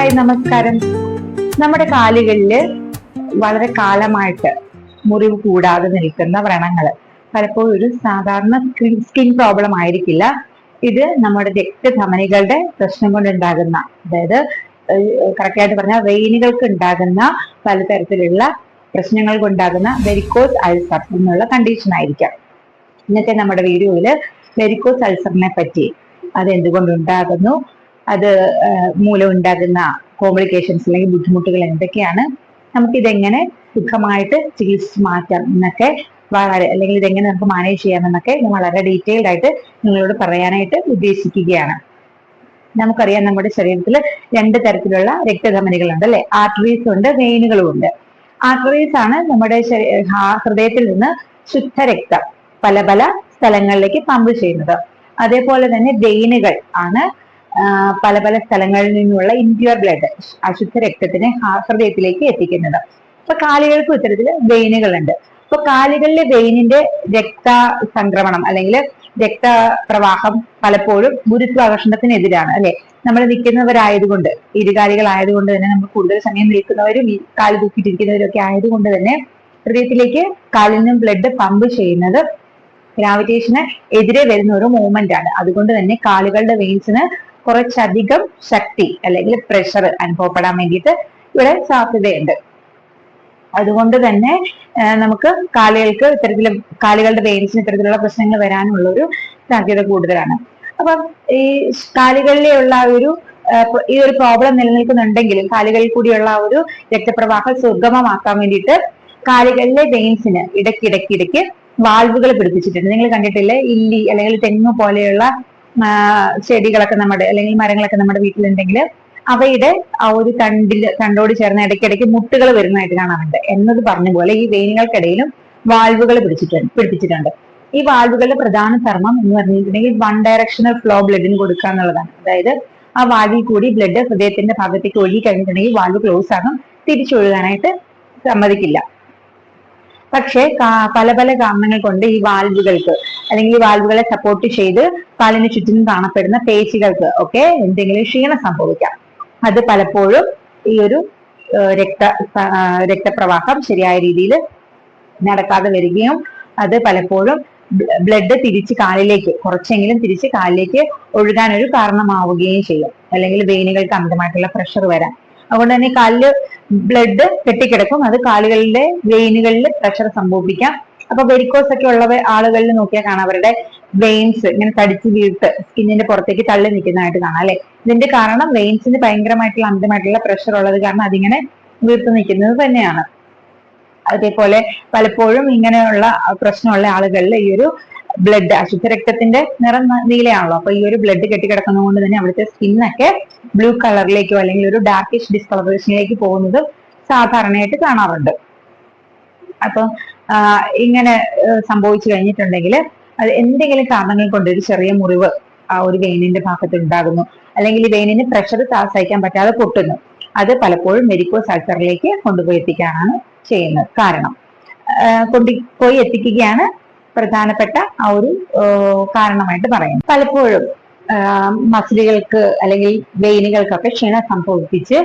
Hi, നമസ്കാരം. നമ്മുടെ കാലുകളില് വളരെ കാലമായിട്ട് മുറിവ് കൂടാതെ നിൽക്കുന്ന വ്രണങ്ങൾ പലപ്പോഴും ഒരു സാധാരണ സ്കിൻ പ്രോബ്ലം ആയിരിക്കില്ല. ഇത് നമ്മുടെ രക്തധമനികളുടെ പ്രശ്നം കൊണ്ടുണ്ടാകുന്ന, അതായത് കറക്റ്റായിട്ട് പറഞ്ഞാൽ വെയിനുകൾക്ക് ഉണ്ടാകുന്ന പലതരത്തിലുള്ള പ്രശ്നങ്ങൾ കൊണ്ടാകുന്ന വെരിക്കോസ് അൾസർ എന്നുള്ള കണ്ടീഷൻ ആയിരിക്കാം. ഇന്നത്തെ നമ്മുടെ വീഡിയോയില് വെരിക്കോസ് അൾസറിനെ പറ്റി, അത് എന്തുകൊണ്ടുണ്ടാകുന്നു, അത് മൂലം ഉണ്ടാകുന്ന കോംപ്ലിക്കേഷൻസ് അല്ലെങ്കിൽ ബുദ്ധിമുട്ടുകൾ എന്തൊക്കെയാണ്, നമുക്കിതെങ്ങനെ സുഖമായിട്ട് ചികിത്സിച്ച് മാറ്റാം എന്നൊക്കെ അല്ലെങ്കിൽ ഇതെങ്ങനെ നമുക്ക് മാനേജ് ചെയ്യാമെന്നൊക്കെ ഞാൻ വളരെ ഡീറ്റെയിൽഡ് ആയിട്ട് നിങ്ങളോട് പറയാനായിട്ട് ഉദ്ദേശിക്കുകയാണ്. നമുക്കറിയാം, നമ്മുടെ ശരീരത്തിൽ രണ്ട് തരത്തിലുള്ള രക്തധമനികളുണ്ട് അല്ലെ. ആർട്ടറീസ് ഉണ്ട്, വെയിനുകളും ഉണ്ട്. ആർട്ടറീസ് ആണ് നമ്മുടെ ഹൃദയത്തിൽ നിന്ന് ശുദ്ധരക്തം പല പല സ്ഥലങ്ങളിലേക്ക് പമ്പ് ചെയ്യുന്നത്. അതേപോലെ തന്നെ വെയിനുകൾ ആണ് പല പല സ്ഥലങ്ങളിൽ നിന്നുള്ള ഇംപ്യൂർ ബ്ലഡ്, അശുദ്ധ രക്തത്തിനെ ഹൃദയത്തിലേക്ക് എത്തിക്കുന്നത്. അപ്പൊ കാലുകൾക്കും ഇത്തരത്തില് വെയിനുകളുണ്ട്. അപ്പൊ കാലുകളിലെ വെയിനിന്റെ രക്തസംക്രമണം അല്ലെങ്കിൽ രക്തപ്രവാഹം പലപ്പോഴും ഗുരുത്വാകർഷണത്തിനെതിരാണ് അല്ലെ. നമ്മൾ നിൽക്കുന്നവരായതുകൊണ്ട്, ഇരുകാലികളായതുകൊണ്ട് തന്നെ, നമ്മൾ കൂടുതൽ സമയം നിൽക്കുന്നവരും ഈ കാല് തൂക്കിയിട്ടിരിക്കുന്നവരും ഒക്കെ ആയതുകൊണ്ട് തന്നെ ഹൃദയത്തിലേക്ക് കാലിൽ നിന്നും ബ്ലഡ് പമ്പ് ചെയ്യുന്നത് ഗ്രാവിറ്റേഷന് എതിരെ വരുന്ന ഒരു മൂവ്മെന്റ് ആണ്. അതുകൊണ്ട് തന്നെ കാലുകളുടെ വെയിൻസിന് കുറച്ചധികം ശക്തി അല്ലെങ്കിൽ പ്രഷർ അനുഭവപ്പെടാൻ വേണ്ടിയിട്ട് ഇവിടെ സാധ്യതയുണ്ട്. അതുകൊണ്ട് തന്നെ നമുക്ക് കാലുകളുടെ വെയിൻസിന് ഇത്തരത്തിലുള്ള പ്രശ്നങ്ങൾ വരാനുള്ള ഒരു സാധ്യത കൂടുതലാണ്. അപ്പം ഈ കാലുകളിലുള്ള ഈ ഒരു പ്രോബ്ലം നിലനിൽക്കുന്നുണ്ടെങ്കിലും കാലുകളിൽ കൂടിയുള്ള ഒരു രക്തപ്രവാഹം സുഗമമാക്കാൻ വേണ്ടിയിട്ട് കാലുകളിലെ വെയിൻസിന് ഇടയ്ക്കിടയ്ക്ക് വാൽവുകൾ പിടിപ്പിച്ചിട്ടുണ്ട്. നിങ്ങൾ കണ്ടിട്ടില്ലേ, ഇല്ലി അല്ലെങ്കിൽ തെങ്ങ് പോലെയുള്ള ചെടികളൊക്കെ അല്ലെങ്കിൽ മരങ്ങളൊക്കെ നമ്മുടെ വീട്ടിലുണ്ടെങ്കിൽ അവയുടെ ആ ഒരു തണ്ടോട് ചേർന്ന് ഇടയ്ക്കിടയ്ക്ക് മുട്ടുകൾ വരുന്നതായിട്ട് കാണാറുണ്ട്. എന്നത് പറഞ്ഞ പോലെ ഈ വെയിനുകൾക്കിടയിലും വാൽവുകൾ പിടിപ്പിച്ചിട്ടുണ്ട്. ഈ വാൽവുകളുടെ പ്രധാന ധർമ്മം എന്ന് പറഞ്ഞിട്ടുണ്ടെങ്കിൽ വൺ ഡയറക്ഷണൽ ഫ്ലോ ബ്ലഡിന് കൊടുക്കുക എന്നുള്ളതാണ്. അതായത് ആ വാൽവിൽ കൂടി ബ്ലഡ് ഹൃദയത്തിന്റെ ഭാഗത്തേക്ക് ഒഴുകി കഴിഞ്ഞിട്ടുണ്ടെങ്കിൽ വാൽവ് ക്ലോസ് ആകും, തിരിച്ചൊഴുകാനായിട്ട് സമ്മതിക്കില്ല. പക്ഷേ പല പല കാരണങ്ങൾ കൊണ്ട് ഈ വാൽവുകൾക്ക് അല്ലെങ്കിൽ ഈ വാൽവുകളെ സപ്പോർട്ട് ചെയ്ത് കാലിന് ചുറ്റിനും കാണപ്പെടുന്ന പേശികൾക്ക് ഒക്കെ എന്തെങ്കിലും ക്ഷീണം സംഭവിക്കാം. അത് പലപ്പോഴും ഈ ഒരു രക്തപ്രവാഹം ശരിയായ രീതിയിൽ നടക്കാതെ വരികയും അത് പലപ്പോഴും ബ്ലഡ് കുറച്ചെങ്കിലും തിരിച്ച് കാലിലേക്ക് ഒഴുകാൻ ഒരു കാരണമാവുകയും ചെയ്യും. അല്ലെങ്കിൽ വെയിനുകൾക്ക് അമിതമായിട്ടുള്ള പ്രഷർ വരാം. അതുകൊണ്ട് തന്നെ കാലില് ബ്ലഡ് കെട്ടിക്കിടക്കും, അത് കാലുകളിലെ വെയിനുകളിൽ പ്രഷർ സംഭവിക്കാം. അപ്പൊ വെരിക്കോസ് ഒക്കെ ഉള്ള ആളുകളിൽ നോക്കിയാൽ കാണാം, അവരുടെ വെയിൻസ് ഇങ്ങനെ തടിച്ച് വീർത്ത് സ്കിന്നിന്റെ പുറത്തേക്ക് തള്ളി നിൽക്കുന്നതായിട്ട് കാണാം അല്ലെ. ഇതിന്റെ കാരണം വെയിൻസിന് ഭയങ്കരമായിട്ടുള്ള അമിതമായിട്ടുള്ള പ്രഷർ ഉള്ളത് കാരണം അതിങ്ങനെ വീർത്ത് നിൽക്കുന്നത് തന്നെയാണ്. അതേപോലെ പലപ്പോഴും ഇങ്ങനെയുള്ള പ്രശ്നമുള്ള ആളുകളിൽ ഈ ഒരു ബ്ലഡ്, അശുദ്ധ രക്തത്തിന്റെ നിറം നീലയാണല്ലോ, അപ്പൊ ഈ ഒരു ബ്ലഡ് കെട്ടിക്കിടക്കുന്നത് കൊണ്ട് തന്നെ അവിടുത്തെ സ്കിന്നൊക്കെ ബ്ലൂ കളറിലേക്കോ അല്ലെങ്കിൽ ഒരു ഡാർക്കിഷ് ഡിസ്കളറേഷനിലേക്ക് പോകുന്നത് സാധാരണയായിട്ട് കാണാറുണ്ട്. അപ്പൊ ഇങ്ങനെ സംഭവിച്ചു കഴിഞ്ഞിട്ടുണ്ടെങ്കിൽ അത് എന്തെങ്കിലും കാരണങ്ങൾ കൊണ്ട് ഒരു ചെറിയ മുറിവ് ആ ഒരു വെയിനിന്റെ ഭാഗത്ത് ഉണ്ടാകുന്നു, അല്ലെങ്കിൽ ഈ വെയിനിന് പ്രഷർ സഹിക്കാൻ പറ്റാതെ പൊട്ടുന്നു, അത് പലപ്പോഴും വെരിക്കോസ് അൾസറിലേക്ക് കൊണ്ടുപോയി എത്തിക്കാനാണ് ചെയ്യുന്നത്. കൊണ്ടുപോയി എത്തിക്കുകയാണ് പ്രധാനപ്പെട്ട ആ ഒരു കാരണമായിട്ട് പറയുന്നത്. പലപ്പോഴും മസിലുകൾക്ക് അല്ലെങ്കിൽ വെയിനുകൾക്കൊക്കെ ക്ഷീണം സംഭവിപ്പിച്ച്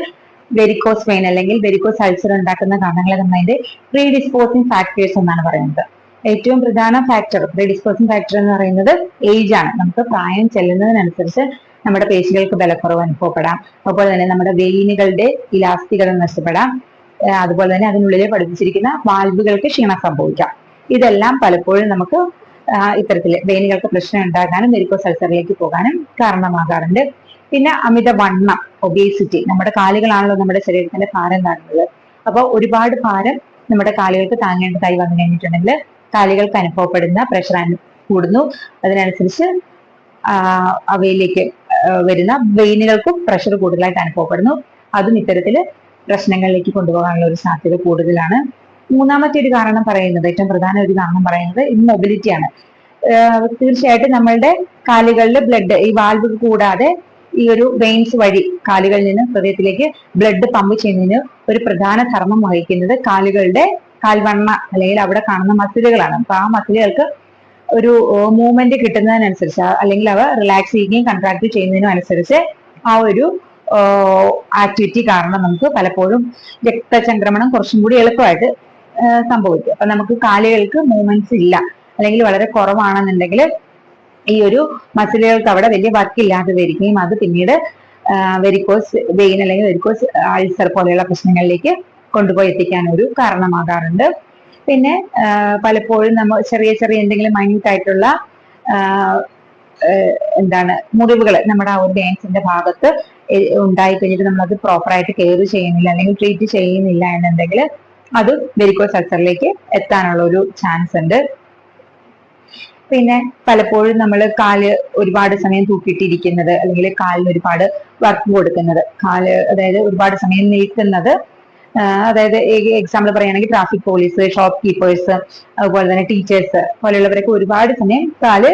വെരിക്കോസ് വെയിൻ അല്ലെങ്കിൽ വെരിക്കോസ് അൾസർ ഉണ്ടാക്കുന്ന കാരണങ്ങളെ നമ്മൾ അതിന്റെ പ്രീഡിസ്പോസിങ് ഫാക്ടേഴ്സ് എന്നാണ് പറയുന്നത്. ഏറ്റവും പ്രധാന പ്രീഡിസ്പോസിങ് ഫാക്ടർ എന്ന് പറയുന്നത് ഏജ് ആണ്. നമുക്ക് പ്രായം ചെല്ലുന്നതിനനുസരിച്ച് നമ്മുടെ പേശികൾക്ക് ബലക്കുറവ് അനുഭവപ്പെടാം, അതുപോലെ തന്നെ നമ്മുടെ വെയിനുകളുടെ ഇലാസ്തികത നഷ്ടപ്പെടാം, അതുപോലെ തന്നെ അതിനുള്ളിൽ പഠിപ്പിച്ചിരിക്കുന്ന വാൽവുകൾക്ക് ക്ഷീണം സംഭവിക്കാം. ഇതെല്ലാം പലപ്പോഴും നമുക്ക് ഇത്തരത്തില് വെയിനുകൾക്ക് പ്രശ്നം ഉണ്ടാകാനും വെരിക്കോസ് അൾസറിലേക്ക് പോകാനും കാരണമാകാറുണ്ട്. പിന്നെ അമിതവണ്ണം, ഒബേസിറ്റി. നമ്മുടെ കാലുകളാണല്ലോ നമ്മുടെ ശരീരത്തിന്റെ ഭാരം താങ്ങുന്നത്. അപ്പോൾ ഒരുപാട് ഭാരം നമ്മുടെ കാലുകൾക്ക് താങ്ങേണ്ടതായി വന്നു കഴിഞ്ഞിട്ടുണ്ടെങ്കിൽ കാലുകൾക്ക് അനുഭവപ്പെടുന്ന പ്രഷർ കൂടുന്നു. അതിനനുസരിച്ച് അവയിലേക്ക് വരുന്ന വെയിനുകൾക്കും പ്രഷർ കൂടുതലായിട്ട് അനുഭവപ്പെടുന്നു. അതും ഇത്തരത്തില് പ്രശ്നങ്ങളിലേക്ക് കൊണ്ടുപോകാനുള്ള ഒരു സാധ്യത കൂടുതലാണ്. മൂന്നാമത്തെ ഒരു കാരണം പറയുന്നത്, ഏറ്റവും പ്രധാന ഒരു കാരണം പറയുന്നത് ഇമ്മൊബിലിറ്റിയാണ്. തീർച്ചയായിട്ടും നമ്മളുടെ കാലുകളിൽ ബ്ലഡ്, ഈ വാൽവ് കൂടാതെ ഈ ഒരു വെയിൻസ് വഴി കാലുകളിൽ നിന്ന് ഹൃദയത്തിലേക്ക് ബ്ലഡ് പമ്പ് ചെയ്യുന്നതിന് ഒരു പ്രധാന ധർമ്മം വഹിക്കുന്നത് കാലുകളുടെ കാൽവണ്ണ അല്ലെങ്കിൽ അവിടെ കാണുന്ന മസിലുകളാണ്. അപ്പൊ ആ മസിലുകൾക്ക് ഒരു മൂവ്മെന്റ് കിട്ടുന്നതിനനുസരിച്ച് അല്ലെങ്കിൽ അവ റിലാക്സ് ചെയ്യുകയും കൺട്രാക്ട് ചെയ്യുന്നതിനും അനുസരിച്ച് ആ ഒരു ആക്ടിവിറ്റി കാരണം നമുക്ക് പലപ്പോഴും രക്തചംക്രമണം കുറച്ചും കൂടി എളുപ്പമായിട്ട് സംഭവിക്കും. അപ്പൊ നമുക്ക് കാലുകൾക്ക് മൂവ്മെന്റ്സ് ഇല്ല അല്ലെങ്കിൽ വളരെ കുറവാണെന്നുണ്ടെങ്കിൽ ഈ ഒരു മസിലുകൾക്ക് അവിടെ വലിയ വർക്ക് ഇല്ലാതെ വരികയും അത് പിന്നീട് വെരിക്കോസ് വെയിൻ അല്ലെങ്കിൽ വെരിക്കോസ് അൾസർ പോലെയുള്ള പ്രശ്നങ്ങളിലേക്ക് കൊണ്ടുപോയി എത്തിക്കാൻ ഒരു കാരണമാകാറുണ്ട്. പിന്നെ പലപ്പോഴും നമ്മൾ ചെറിയ ചെറിയ എന്തെങ്കിലും മൈന്യൂട്ട് ആയിട്ടുള്ള മുറിവുകൾ നമ്മുടെ ആ ഒരു വെയിൻസിന്റെ ഭാഗത്ത് ഉണ്ടായി കഴിഞ്ഞിട്ട് നമ്മളത് പ്രോപ്പറായിട്ട് കെയർ ചെയ്യുന്നില്ല അല്ലെങ്കിൽ ട്രീറ്റ് ചെയ്യുന്നില്ല എന്നുണ്ടെങ്കിൽ അത് വെരിക്കോസ് അൾസറിലേക്ക് എത്താനുള്ള ഒരു ചാൻസ് ഉണ്ട്. പിന്നെ പലപ്പോഴും നമ്മൾ കാല് ഒരുപാട് സമയം തൂക്കിയിട്ടിരിക്കുന്നത് അല്ലെങ്കിൽ കാലിന് ഒരുപാട് വർക്ക് കൊടുക്കുന്നത്, കാല് അതായത് ഒരുപാട് സമയം നിൽക്കുന്നത്, അതായത് എക്സാമ്പിൾ പറയുകയാണെങ്കിൽ ട്രാഫിക് പോലീസ്, ഷോപ്പ് കീപ്പേഴ്സ്, അതുപോലെ തന്നെ ടീച്ചേഴ്സ് പോലെയുള്ളവരൊക്കെ ഒരുപാട് സമയം കാല്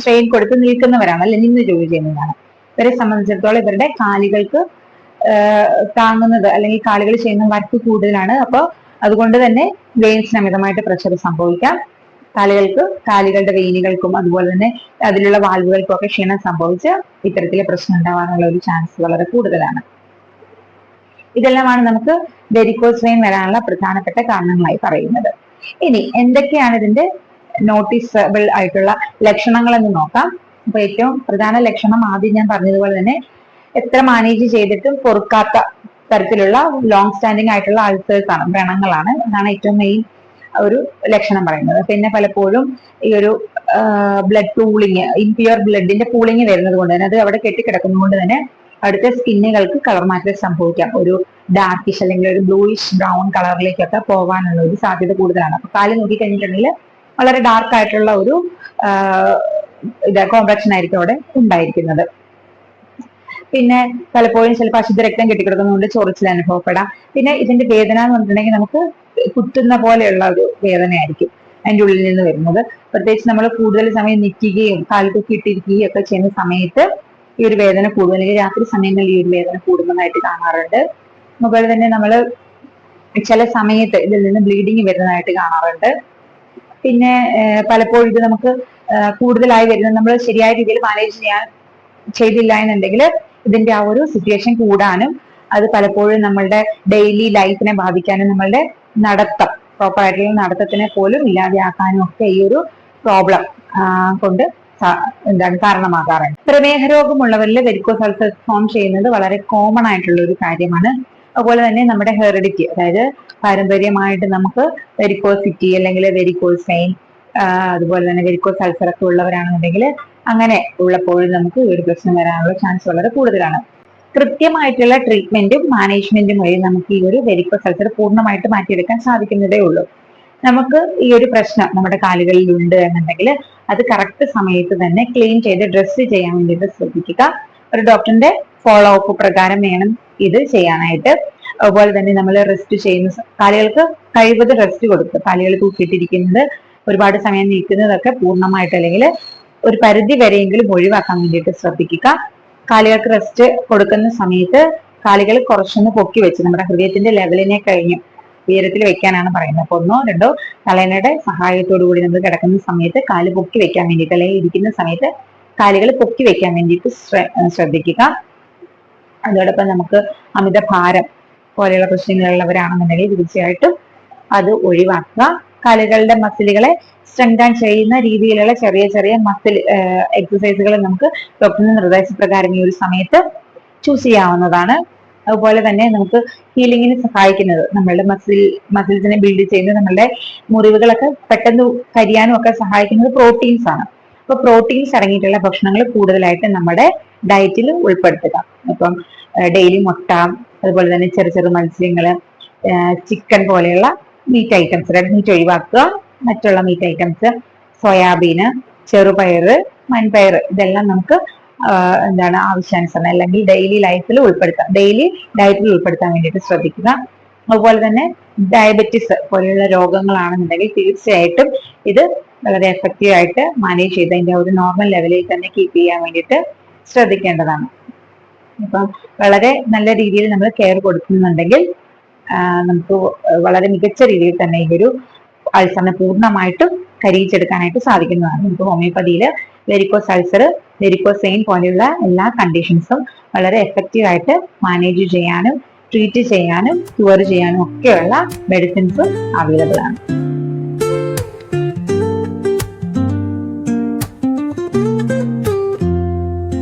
സ്ട്രെയിൻ കൊടുത്ത് നിൽക്കുന്നവരാണ്, അല്ലെങ്കിൽ നിന്ന് ജോലി ചെയ്യുന്നതാണ്. ഇവരെ സംബന്ധിച്ചിടത്തോളം ഇവരുടെ കാലുകൾക്ക് താങ്ങുന്നത് അല്ലെങ്കിൽ കാലുകൾ ചെയ്യുന്ന വർക്ക് കൂടുതലാണ്. അപ്പോൾ അതുകൊണ്ട് തന്നെ വെയിൻസിന് അമിതമായിട്ട് പ്രഷർ സംഭവിക്കാം. കാലുകളുടെ വെയിനുകൾക്കും അതുപോലെ തന്നെ അതിലുള്ള വാൽവുകൾക്കും ഒക്കെ ക്ഷീണം സംഭവിച്ച് ഇത്തരത്തിലെ പ്രശ്നം ഉണ്ടാവാനുള്ള ഒരു ചാൻസ് വളരെ കൂടുതലാണ്. ഇതെല്ലാമാണ് നമുക്ക് വെരിക്കോസ് വെയിൻ വരാനുള്ള പ്രധാനപ്പെട്ട കാരണങ്ങളായി പറയുന്നത്. ഇനി എന്തൊക്കെയാണ് ഇതിന്റെ നോട്ടീസബിൾ ആയിട്ടുള്ള ലക്ഷണങ്ങൾ എന്ന് നോക്കാം. അപ്പൊ ഏറ്റവും പ്രധാന ലക്ഷണം ആദ്യം ഞാൻ പറഞ്ഞതുപോലെ തന്നെ എത്ര മാനേജ് ചെയ്തിട്ടും പൊറുക്കാത്ത തരത്തിലുള്ള ലോങ് സ്റ്റാൻഡിങ് ആയിട്ടുള്ള അൾസേഴ്സ് ആണ്, വ്രണങ്ങളാണ്. അതാണ് ഏറ്റവും മെയിൻ ഒരു ലക്ഷണം പറയുന്നത്. പിന്നെ പലപ്പോഴും ഈ ഒരു ബ്ലഡ് പൂളിങ്, ഇംപ്യൂർ ബ്ലഡിന്റെ പൂളിങ് വരുന്നത് കൊണ്ട് തന്നെ അത് അവിടെ കെട്ടിക്കിടക്കുന്നതുകൊണ്ട് തന്നെ അടുത്ത സ്കിന്നുകൾക്ക് കളർ മാറ്റം സംഭവിക്കാം. ഒരു ഡാർക്കിഷ് അല്ലെങ്കിൽ ഒരു ബ്ലൂയിഷ് ബ്രൗൺ കളറിലേക്കൊക്കെ പോകാനുള്ള ഒരു സാധ്യത കൂടുതലാണ്. അപ്പൊ കാല് നോക്കി കഴിഞ്ഞിട്ടുണ്ടെങ്കിൽ വളരെ ഡാർക്ക് ആയിട്ടുള്ള ഒരു കോംപ്ലക്ഷൻ ആയിരിക്കും അവിടെ ഉണ്ടായിരിക്കുന്നത്. പിന്നെ പലപ്പോഴും ചിലപ്പോൾ അശുദ്ധ രക്തം കെട്ടിക്കിടക്കുന്നതുകൊണ്ട് ചൊറിച്ചിൽ അനുഭവപ്പെടാം. പിന്നെ ഇതിന്റെ വേദന എന്ന് പറഞ്ഞിട്ടുണ്ടെങ്കിൽ നമുക്ക് കുത്തുന്ന പോലെയുള്ള ഒരു വേദനയായിരിക്കും അതിൻ്റെ ഉള്ളിൽ നിന്ന് വരുന്നത്. പ്രത്യേകിച്ച് നമ്മൾ കൂടുതൽ സമയം നിൽക്കുകയും കാൽ തൂക്കി ഇട്ടിരിക്കുകയും ഒക്കെ ചെയ്യുന്ന സമയത്ത് ഈ ഒരു വേദന കൂടും, അല്ലെങ്കിൽ രാത്രി സമയങ്ങളിൽ ഈ ഒരു വേദന കൂടുന്നതായിട്ട് കാണാറുണ്ട്. അതുപോലെ തന്നെ നമ്മൾ ചില സമയത്ത് ഇതിൽ നിന്ന് ബ്ലീഡിങ് വരുന്നതായിട്ട് കാണാറുണ്ട്. പിന്നെ പലപ്പോഴും ഇത് നമുക്ക് കൂടുതലായി വരുന്നത് നമ്മൾ ശരിയായ രീതിയിൽ മാനേജ് ചെയ്തില്ല എന്നുണ്ടെങ്കിൽ ഇതിന്റെ ആ ഒരു സിറ്റുവേഷൻ കൂടാനും അത് പലപ്പോഴും നമ്മളുടെ ഡെയിലി ലൈഫിനെ ബാധിക്കാനും നമ്മളുടെ നടത്തം, പ്രോപ്പറായിട്ടുള്ള നടത്തത്തിനെ പോലും ഇല്ലാതെയാക്കാനും ഒക്കെ ഈ ഒരു പ്രോബ്ലം കൊണ്ട് കാരണമാകാറുണ്ട്. പ്രമേഹ രോഗമുള്ളവരിൽ വെരിക്കോസ് അൾസേഴ്സ് ഫോം ചെയ്യുന്നത് വളരെ കോമൺ ആയിട്ടുള്ള ഒരു കാര്യമാണ്. അതുപോലെ തന്നെ നമ്മുടെ ഹെറിഡിറ്റി, അതായത് പാരമ്പര്യമായിട്ട് നമുക്ക് വെരിക്കോസിറ്റി അല്ലെങ്കിൽ വെരിക്കോസ് വെയിൻ, അതുപോലെ തന്നെ വെരിക്കോസ് അൾസർ ഒക്കെ ഉള്ളവരാണെന്നുണ്ടെങ്കിൽ അങ്ങനെ ഉള്ളപ്പോഴും നമുക്ക് ഈ ഒരു പ്രശ്നം വരാനുള്ള ചാൻസ് വളരെ കൂടുതലാണ്. കൃത്യമായിട്ടുള്ള ട്രീറ്റ്മെന്റും മാനേജ്മെന്റും വഴി നമുക്ക് ഈ ഒരു വെരിക്കോസ് അൾസർ പൂർണ്ണമായിട്ട് മാറ്റിയെടുക്കാൻ സാധിക്കുന്നതേ ഉള്ളൂ. നമുക്ക് ഈ ഒരു പ്രശ്നം നമ്മുടെ കാലുകളിൽ ഉണ്ട് എന്നുണ്ടെങ്കിൽ അത് കറക്റ്റ് സമയത്ത് തന്നെ ക്ലീൻ ചെയ്ത് ഡ്രസ്സ് ചെയ്യാൻ വേണ്ടിയിട്ട് ശ്രദ്ധിക്കുക. ഒരു ഡോക്ടറിന്റെ ഫോളോ അപ്പ് പ്രകാരം വേണം ഇത് ചെയ്യാനായിട്ട്. അതുപോലെ തന്നെ നമ്മൾ റെസ്റ്റ് ചെയ്യുന്ന കാലുകൾക്ക് കഴിവത് റെസ്റ്റ് കൊടുക്കുക. കാലുകൾ തൂക്കിയിട്ടിരിക്കുന്നത്, ഒരുപാട് സമയം നിൽക്കുന്നതൊക്കെ പൂർണ്ണമായിട്ട് അല്ലെങ്കിൽ ഒരു പരിധി വരെയെങ്കിലും ഒഴിവാക്കാൻ വേണ്ടിയിട്ട് ശ്രദ്ധിക്കുക. കാലുകൾക്ക് റെസ്റ്റ് കൊടുക്കുന്ന സമയത്ത് കാലുകൾ കുറച്ചൊന്ന് പൊക്കി വെച്ച് നമ്മുടെ ഹൃദയത്തിന്റെ ലെവലിനെ കഴിഞ്ഞ് ഉയരത്തിൽ വെക്കാനാണ് പറയുന്നത്. അപ്പൊ 1-2 തലയണയുടെ സഹായത്തോടു കൂടി നമ്മൾ കിടക്കുന്ന സമയത്ത് കാല് പൊക്കി വെക്കാൻ വേണ്ടിയിട്ട് അല്ലെങ്കിൽ ഇരിക്കുന്ന സമയത്ത് കാലുകൾ പൊക്കി വെക്കാൻ വേണ്ടിയിട്ട് ശ്രദ്ധിക്കുക. അതോടൊപ്പം നമുക്ക് അമിത ഭാരം പോലെയുള്ള പ്രശ്നങ്ങളുള്ളവരാണെന്നുണ്ടെങ്കിൽ തീർച്ചയായിട്ടും അത് ഒഴിവാക്കുക. കാലുകളുടെ മസിലുകളെ സ്ട്രെങ്തൻ ചെയ്യുന്ന രീതിയിലുള്ള ചെറിയ ചെറിയ മസിൽ എക്സസൈസുകൾ നമുക്ക് ഡോക്ടറിന്റെ നിർദ്ദേശപ്രകാരം ഈ ഒരു സമയത്ത് ചൂസ് ചെയ്യാവുന്നതാണ്. അതുപോലെ തന്നെ നമുക്ക് ഹീലിങ്ങിന് സഹായിക്കുന്നത്, നമ്മളുടെ മസിൽസിനെ ബിൽഡ് ചെയ്യുന്നത്, നമ്മളുടെ മുറിവുകളൊക്കെ പെട്ടെന്ന് കരിയാനും ഒക്കെ സഹായിക്കുന്നത് പ്രോട്ടീൻസ് ആണ്. അപ്പൊ പ്രോട്ടീൻസ് അടങ്ങിയിട്ടുള്ള ഭക്ഷണങ്ങൾ കൂടുതലായിട്ട് നമ്മുടെ ഡയറ്റിൽ ഉൾപ്പെടുത്തുക. ഇപ്പം ഡെയിലി മുട്ട, അതുപോലെ തന്നെ ചെറു മത്സ്യങ്ങൾ, ചിക്കൻ പോലെയുള്ള മീറ്റ് ഐറ്റംസ്, റെഡ് മീറ്റ് ഒഴിവാക്കുക. മറ്റുള്ള മീറ്റ് ഐറ്റംസ്, സോയാബീന്, ചെറുപയറ്, മൺപയറ്, ഇതെല്ലാം നമുക്ക് ആവശ്യാനുസരണം അല്ലെങ്കിൽ ഡെയിലി ലൈഫിൽ ഉൾപ്പെടുത്താം, ഡെയിലി ഡയറ്റിൽ ഉൾപ്പെടുത്താൻ വേണ്ടിയിട്ട് ശ്രദ്ധിക്കുക. അതുപോലെ തന്നെ ഡയബറ്റിസ് പോലെയുള്ള രോഗങ്ങളാണെന്നുണ്ടെങ്കിൽ തീർച്ചയായിട്ടും ഇത് വളരെ എഫക്റ്റീവ് ആയിട്ട് മാനേജ് ചെയ്ത് അതിന്റെ ഒരു നോർമൽ ലെവലിൽ തന്നെ കീപ്പ് ചെയ്യാൻ വേണ്ടിയിട്ട് ശ്രദ്ധിക്കേണ്ടതാണ്. അപ്പം വളരെ നല്ല രീതിയിൽ നമ്മൾ കെയർ കൊടുക്കുന്നുണ്ടെങ്കിൽ നമുക്ക് വളരെ മികച്ച രീതിയിൽ തന്നെ ഈ ഒരു അൾസറിനെ പൂർണ്ണമായിട്ടും കരിയിച്ചെടുക്കാനായിട്ട് സാധിക്കുന്നതാണ്. നമുക്ക് ഹോമിയോപ്പതിയിൽ വെരിക്കോസ് അൾസർ, വെരിക്കോസ് വെയിൻ പോലെയുള്ള എല്ലാ കണ്ടീഷൻസും വളരെ എഫക്റ്റീവ് ആയിട്ട് മാനേജ് ചെയ്യാനും ട്രീറ്റ് ചെയ്യാനും ക്യൂർ ചെയ്യാനും ഒക്കെയുള്ള മെഡിസിൻസും അവൈലബിൾ ആണ്.